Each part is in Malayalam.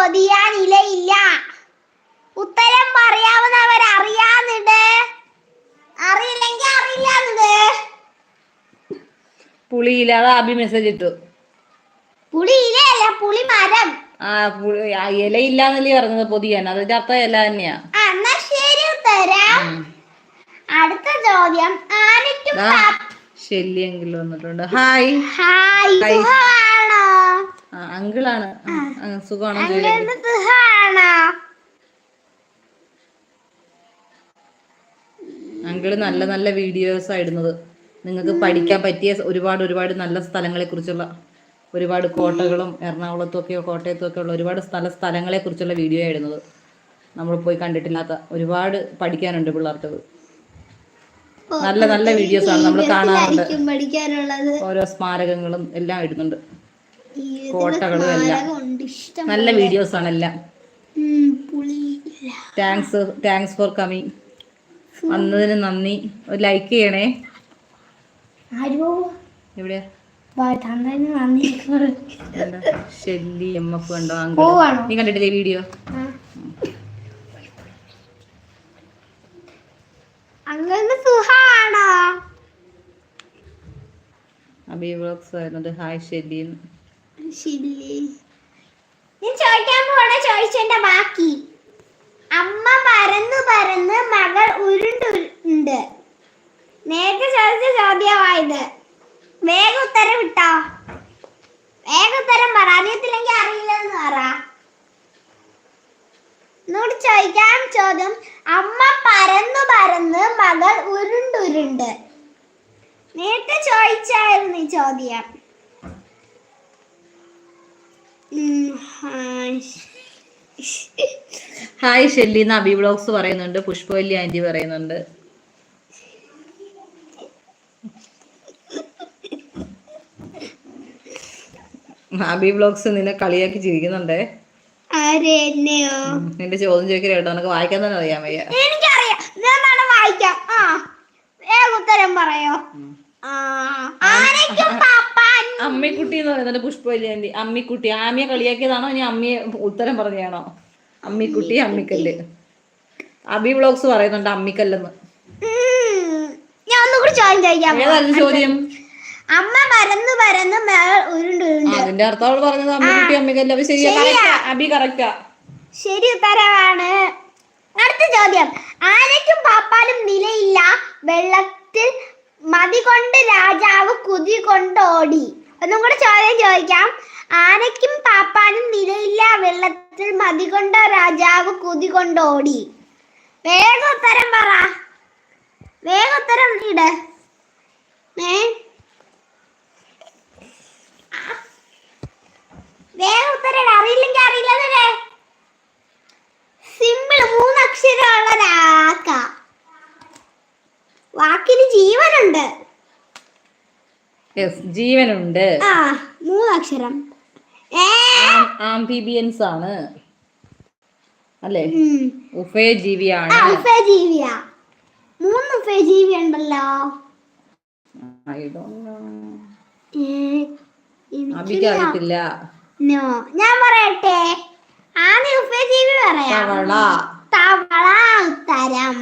പൊതിയാനിലയില്ല. ഉത്തരം പറയാവുന്നവർ അറിയാന്നിട്, അറിയില്ലെങ്കിൽ അറിയില്ലാന്നിട്. പുളിയില. അത് അഭി മെസ്സേജ് ഇട്ടു. പുളിയിലയല്ല, പുളിമരം. ഇലയില്ലാന്നല്ലേ പറഞ്ഞത് പൊതിയാൻ. അതിന്റെ അർത്ഥം ഇല തന്നെയാ. എന്നാ ശരി ഉത്തരം. അടുത്ത ചോദ്യം. ആനയ്ക്കും ശല്യെങ്കിലും വന്നിട്ടുണ്ട്. ഹായ്. അങ്കിളാണ്. സുഖമാണോ? അങ്കിള് നല്ല നല്ല വീഡിയോസ് ആയിടുന്നത്. നിങ്ങൾക്ക് പഠിക്കാൻ പറ്റിയ ഒരുപാട് നല്ല സ്ഥലങ്ങളെ കുറിച്ചുള്ള, ഒരുപാട് കോട്ടകളും എറണാകുളത്തും ഒക്കെ കോട്ടയത്തും ഒക്കെ ഉള്ള ഒരുപാട് സ്ഥലങ്ങളെ കുറിച്ചുള്ള വീഡിയോ ആയിടുന്നത്. നമ്മൾ പോയി കണ്ടിട്ടില്ലാത്ത ഒരുപാട് പഠിക്കാനുണ്ട് പിള്ളേർക്ക്. നല്ല നല്ല വീഡിയോസ് ആണ് നമ്മൾ കാണാറുണ്ട്. ഓരോ സ്മാരകങ്ങളും എല്ലാം ഇടുന്നുണ്ട്, കോട്ടകളും എല്ലാം. നല്ല വീഡിയോസ് ആണ് എല്ലാം. Thanks for coming. വന്നതിന് നന്ദി. ഒരു ലൈക്ക് ചെയ്യണേ. എവിടെയാ ഷെല്ലി MF കണ്ടോ? നീ കണ്ടിട്ടില്ലേ വീഡിയോ? അബി വ്ലോഗ്സ് വരുന്നത്. Hi Shelly. ചോദിച്ചതിന്റെ ബാക്കി. അമ്മ പരന്നു പരന്ന് മകൾ ഉരുണ്ടുണ്ട്. നേരത്തെ ചോദിച്ച ചോദ്യമായത്. വേഗം ഉത്തരം ഇട്ടോ. വേഗം ഉത്തരം പറ. അറിയത്തില്ലെങ്കിൽ അറിയില്ലെന്ന് പറ. എന്നോട് ചോദിക്കാം ചോദ്യം. അമ്മ പരന്നു പരന്ന് മകൾ ഉരുണ്ടുരുണ്ട്. നേരത്തെ ചോദിച്ചായിരുന്നു ഈ ചോദ്യം. ഹായ് ഷെല്ലി എന്ന് അബി വ്ലോഗ്സ് പറയുന്നുണ്ട്. പുഷ്പവല്ലി ആന്റി പറയുന്നുണ്ട്. അബി വ്ലോഗ്സ് നിന്നെ കളിയാക്കി ചിരിക്കുന്നുണ്ടേ. നിന്റെ ചോദ്യം ചോദിക്കൽ കേട്ടോ. നിനക്ക് വായിക്കാൻ തന്നെ അറിയാൻ വയ്യ. എനിക്കറിയാം. ഞാൻ വായിക്കാം. ഉത്തരം പറയോ? അമ്മിക്കുട്ടി എന്ന് പറയുന്നത് പുഷ്പവല്ലി ആന്റി. അമ്മിക്കുട്ടി. ആമിയെ കളിയാക്കിയതാണോ ഇനി അമ്മിയെ ഉത്തരം പറഞ്ഞാണോ? അമ്മിക്കുട്ടി, അമ്മിക്കല്ല്. അബി വ്ലോഗ്സ് പറയുന്നുണ്ട് അമ്മിക്കല്ലെന്ന്. ഞാൻ ഒന്നുകൂടി ചോദിക്കാം. ഏതായിരുന്നു ചോദ്യം? അമ്മ പരന്നു പരന്ന് മകൾ ഉരുണ്ടുരുണ്ട്. അതിന്റെ അർത്ഥം അവൾ പറഞ്ഞത് അമ്മിക്കുട്ടി, അമ്മിക്കല്ല്. അപ്പൊ ശരിയാ. അബി കറക്റ്റാ. ശരി ഉത്തരവാണ്. അടുത്ത ചോദ്യം. ആനയ്ക്കും പാപ്പാനും നിലയില്ല. വെള്ളത്തിൽ മതി കൊണ്ട് രാജാവ് കുതി കൊണ്ടോടി. ഒന്നും കൂടെ ചോദ്യം ചോദിക്കാം. ആനയ്ക്കും പാപ്പാനും നിലയില്ല. വെള്ളത്തിൽ മതി കൊണ്ട് രാജാവ് കുതി കൊണ്ടോടി. വേഗം ഉത്തരം പറ. വേഗം ഉത്തരം ഇട്. വേഗം ഉത്തരം. അറിയില്ലെങ്കിൽ അറിയില്ല. സിമ്പിൾ. 3 അക്ഷരമുള്ള ഒരാക്ക. വാക്കിന് ജീവനുണ്ട്. ജീവനുണ്ട്. 3 അക്ഷരം. ആംഫിബിയൻസ് ആണ് അല്ലേ? ഉഭയജീവിയാണ്. ഉഭയജീവിയാ. 3 ഉഭയജീവി ഉണ്ടല്ലോ. അറിയത്തില്ല. ഞാൻ പറയട്ടെ. ഉഭയജീവി പറയാം. തവള ഉത്തരം.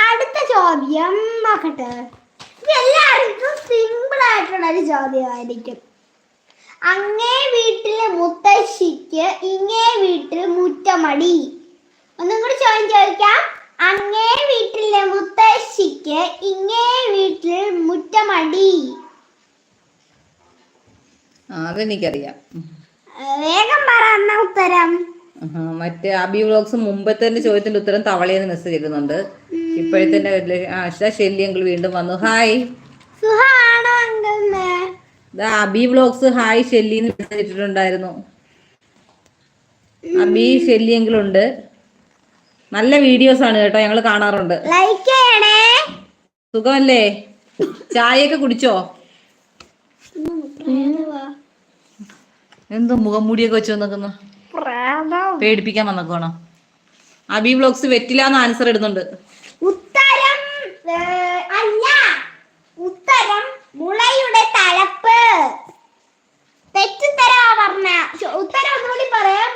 അടുത്ത ചോദ്യം നോക്കട്ടെ. എല്ലാവർക്കും സിമ്പിൾ ആയിട്ടുള്ള ഒരു ചോദ്യമായിരിക്കും. അങ്ങേ വീട്ടിലെ മുത്തശ്ശിക്ക് ഇങ്ങേ വീട്ടിൽ മുറ്റമടി. ഒന്നും കൂടി ചോദിക്കാം. അങ്ങേ വീട്ടിലെ മുത്തശ്ശിക്ക് ഇങ്ങേ വീട്ടിൽ മുറ്റമടി. അതെനിക്കറിയാം. വേഗം പറ ഉത്തരം. മറ്റേ അബി വ്ലോഗ്സ് മുമ്പത്തെ ചോദ്യത്തിന്റെ ഉത്തരം തവളയെന്ന് മെസ്സേജ് ഇടുന്നുണ്ട്. ഇപ്പോഴത്തെ ശല്യങ്ങൾ വീണ്ടും വന്നു. Hi. Abi vlogs hi Shelly എന്ന് മെസ്സേജ് ഇട്ടിട്ടുണ്ടായിരുന്നു. അബി ഷെല്ലിയെങ്കിലുണ്ട്. നല്ല വീഡിയോസ് ആണ് കേട്ടോ. ഞങ്ങൾ കാണാറുണ്ട്. ലൈക്ക് ചെയ്യണേ. സുഖമല്ലേ? ചായയൊക്കെ കുടിച്ചോ? എന്തോ മുഖംമൂടിയൊക്കെ വെച്ച് വന്നേക്കുന്ന പേടിപ്പിക്കാൻ വന്നേക്കണോ? അബി വ്ലോഗ്സ് വെറ്റിലാന്ന് ആൻസർ ഇടുന്നുണ്ട്. ഉത്തരം അല്ല. ഉത്തരം മുളയുടെ തലപ്പ്. തെറ്റുത്തരവാ പറഞ്ഞ. ഉത്തരം ഒന്നുകൂടി പറയാം.